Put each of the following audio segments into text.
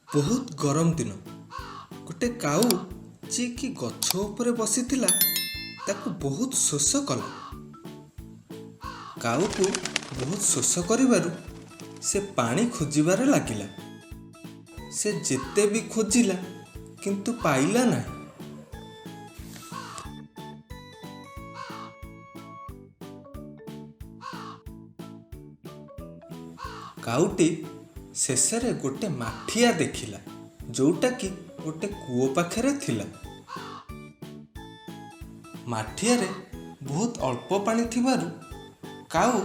बहुत गरम दिन गोटे काऊ जी कि गछ उपरे बसिथिला ताकू बहुत शोष कला। काऊ को बहुत शोष करिबारु से पानी खोजिबारे लागिला। से जेते भी खोजिला किंतु पाइला नहीं। काऊटी शेषरे गोटे माठिया देखिला जोटा कि गोटे कूओ पाखरे थिला। माठियारे बहुत अल्प पानी थिबारु काऊ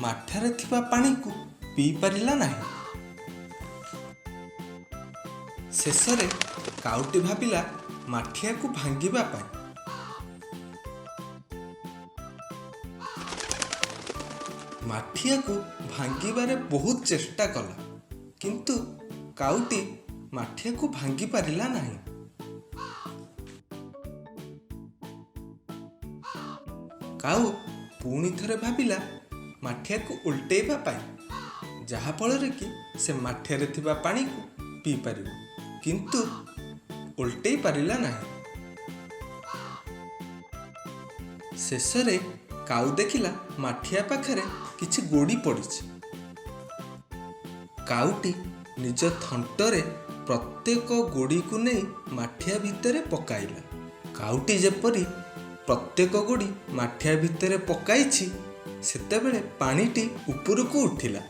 माठियारे थिबा पानी को पी परिला नहीं। शेषरे काऊटी भाबिला माठिया को भांगिबा पाई। माठिया को भांगिबारे बहुत चेष्टा कला किंतु काऊटी माठिया को भांगी पारिला नहीं। काऊ पुणी थरे भाबिला माठिया को उल्टेइबा पाई जहा फଳରେ कि से माठियारे थिबा पानी को पी पारिबो किंतु उल्टेइ पारिला नहीं। शेषरे काऊ देखिला माठिया पाखरे किछि गोड़ी पड़िछि। काऊटी निज थंटरे प्रत्येक गोड़ी को नहीं माठिया भितरे पकाइला। काऊटी जेपरी प्रत्येक गोड़ी माठिया भितरे पकाइछि सेतेबेले पानीटी उपरको उठिला।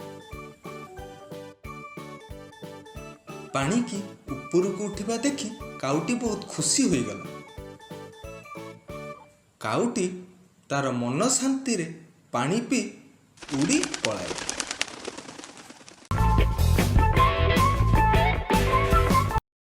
पानी की उपरको उठिबा देखि काऊटी बहुत खुशी होई गला। काऊटी तार मन शांति रे पानी पी उड़ी पଳାଇଲା।